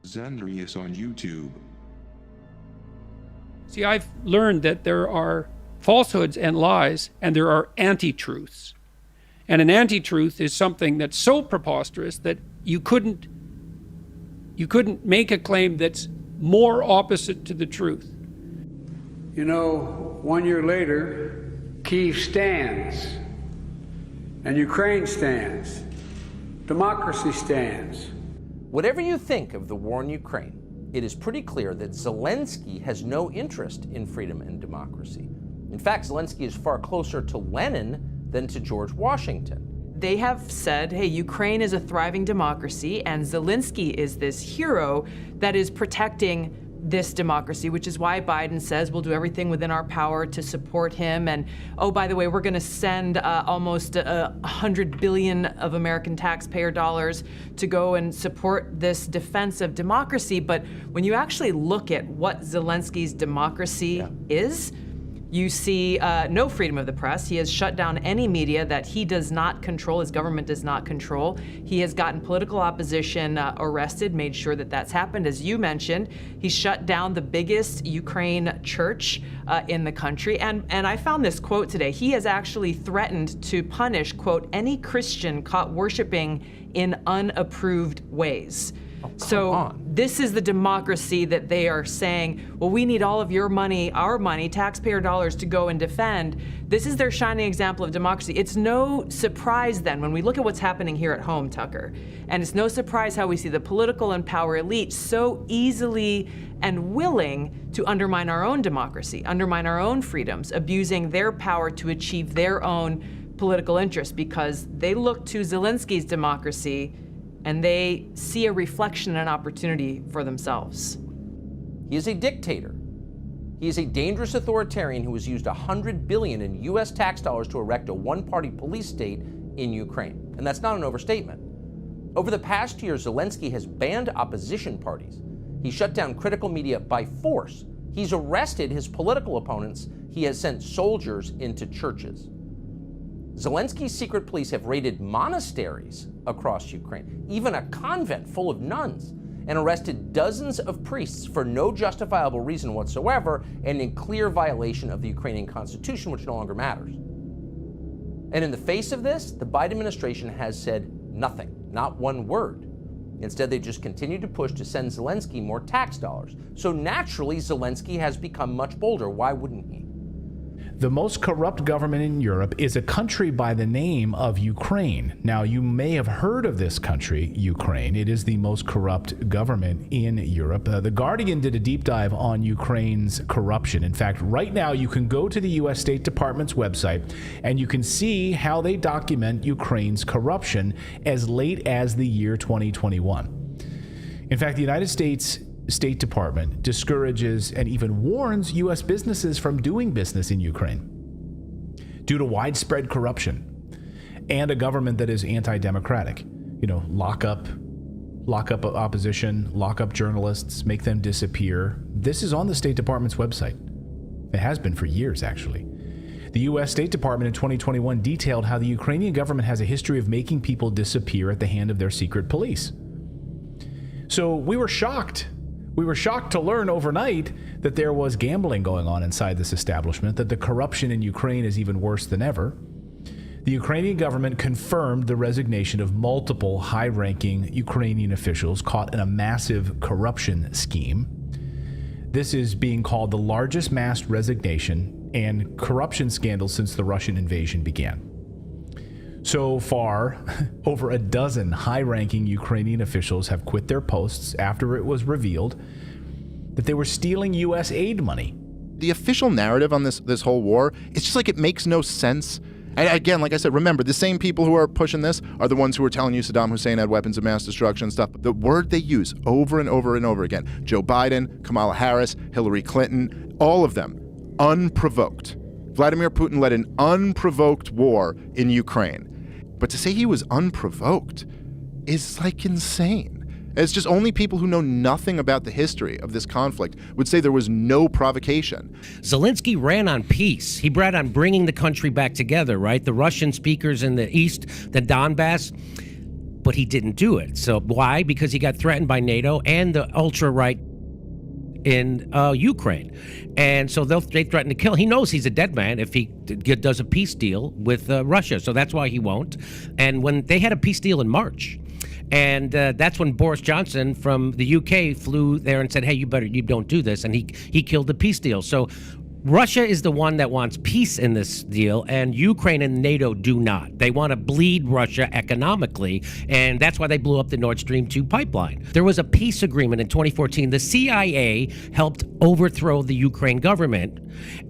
Xendrius on YouTube. See, I've learned that there are falsehoods and lies, and there are anti-truths. And an anti-truth is something that's so preposterous that you couldn't make a claim that's more opposite to the truth. You know, 1 year later, Kyiv stands, and Ukraine stands. Democracy stands. Whatever you think of the war in Ukraine, it is pretty clear that Zelensky has no interest in freedom and democracy. In fact, Zelensky is far closer to Lenin than to George Washington. They have said, hey, Ukraine is a thriving democracy, and Zelensky is this hero that is protecting this democracy, which is why Biden says we'll do everything within our power to support him. And, oh, by the way, we're going to send almost $100 billion of American taxpayer dollars to go and support this defense of democracy. But when you actually look at what Zelensky's democracy is, you see no freedom of the press. He has shut down any media that he does not control, his government does not control. He has gotten political opposition arrested, made sure that that's happened. As you mentioned, he shut down the biggest Ukraine church in the country. And I found this quote today. He has actually threatened to punish, quote, any Christian caught worshiping in unapproved ways. So this is the democracy that they are saying, well, we need all of your money, our money, taxpayer dollars to go and defend. This is their shining example of democracy. It's no surprise then when we look at what's happening here at home, Tucker, and it's no surprise how we see the political and power elite so easily and willing to undermine our own democracy, undermine our own freedoms, abusing their power to achieve their own political interests because they look to Zelensky's democracy and they see a reflection and an opportunity for themselves. He is a dictator. He is a dangerous authoritarian who has used $100 billion in U.S. tax dollars to erect a one-party police state in Ukraine. And that's not an overstatement. Over the past year, Zelensky has banned opposition parties. He shut down critical media by force. He's arrested his political opponents. He has sent soldiers into churches. Zelensky's secret police have raided monasteries across Ukraine, even a convent full of nuns, and arrested dozens of priests for no justifiable reason whatsoever and in clear violation of the Ukrainian constitution, which no longer matters. And in the face of this, the Biden administration has said nothing, not one word. Instead, they just continue to push to send Zelensky more tax dollars. So naturally, Zelensky has become much bolder. Why wouldn't he? The most corrupt government in Europe is a country by the name of Ukraine. Now, you may have heard of this country, Ukraine. It is the most corrupt government in Europe. The Guardian did a deep dive on Ukraine's corruption. In fact, right now you can go to the U.S. State Department's website and you can see how they document Ukraine's corruption as late as the year 2021. In fact, the United States State Department discourages and even warns U.S. businesses from doing business in Ukraine due to widespread corruption and a government that is anti-democratic. You know, lock up opposition, lock up journalists, make them disappear. This is on the State Department's website. It has been for years, actually. The U.S. State Department in 2021 detailed how the Ukrainian government has a history of making people disappear at the hand of their secret police. So we were shocked. We were shocked to learn overnight that there was gambling going on inside this establishment, that the corruption in Ukraine is even worse than ever. The Ukrainian government confirmed the resignation of multiple high-ranking Ukrainian officials caught in a massive corruption scheme. This is being called the largest mass resignation and corruption scandal since the Russian invasion began. So far, over a dozen high-ranking Ukrainian officials have quit their posts after it was revealed that they were stealing U.S. aid money. The official narrative on this whole war, it's just like it makes no sense. And again, like I said, remember, the same people who are pushing this are the ones who are telling you Saddam Hussein had weapons of mass destruction and stuff. The word they use over and over and over again, Joe Biden, Kamala Harris, Hillary Clinton, all of them, unprovoked. Vladimir Putin led an unprovoked war in Ukraine. But to say he was unprovoked is like insane. It's just only people who know nothing about the history of this conflict would say there was no provocation. Zelensky ran on peace. He ran on bringing the country back together, right? The Russian speakers in the east, the Donbass. but he didn't do it. So why? Because he got threatened by NATO and the ultra-right in Ukraine. And so they threaten to kill. He knows he's a dead man if he does a peace deal with Russia. So that's why he won't. And when they had a peace deal in March, and that's when Boris Johnson from the UK flew there and said, hey, you don't do this. And he killed the peace deal. So Russia is the one that wants peace in this deal, and Ukraine and NATO do not. They want to bleed Russia economically, and that's why they blew up the Nord Stream 2 pipeline. There was a peace agreement in 2014. The CIA helped overthrow the Ukraine government,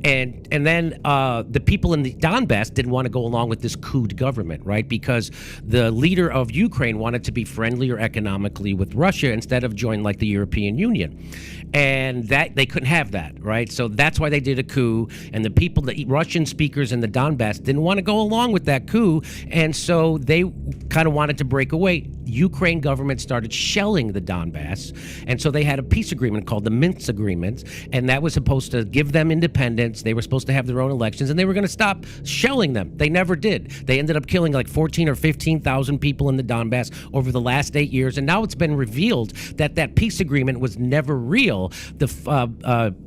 and then the people in the Donbass didn't want to go along with this coup government, right? Because the leader of Ukraine wanted to be friendlier economically with Russia instead of join like the European Union. And that they couldn't have that, right? So that's why they did a coup, and the people, the Russian speakers in the Donbass didn't want to go along with that coup, and so they kind of wanted to break away. Ukraine government started shelling the Donbass, and so they had a peace agreement called the Minsk Agreement, and that was supposed to give them independence. They were supposed to have their own elections, and they were going to stop shelling them. They never did. They ended up killing like 14 or 15,000 people in the Donbass over the last 8 years, and now it's been revealed that that peace agreement was never real.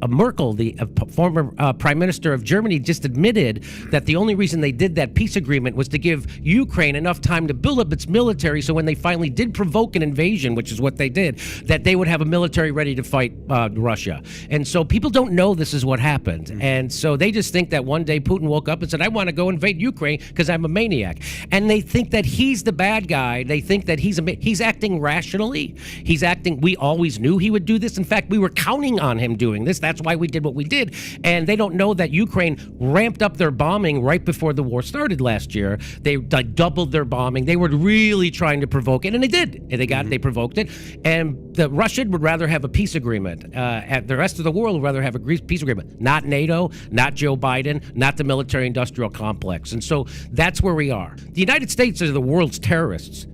Merkel, the former prime minister of Germany, just admitted that the only reason they did that peace agreement was to give Ukraine enough time to build up its military, so when they finally did provoke an invasion, which is what they did, that they would have a military ready to fight Russia. And so people don't know this is what happened. And so they just think that one day Putin woke up and said, I want to go invade Ukraine because I'm a maniac. And they think that he's the bad guy. They think that he's acting rationally. We always knew he would do this. In fact, we were counting on him doing this. That's why we did what we did. And they don't know that Ukraine ramped up their bombing right before the war started last year. They doubled their bombing. They were really trying to provoke it, and they did. They provoked it. And the Russia would rather have a peace agreement. The rest of the world would rather have a peace agreement. Not NATO, not Joe Biden, not the military-industrial complex. And so that's where we are. The United States are the world's terrorists.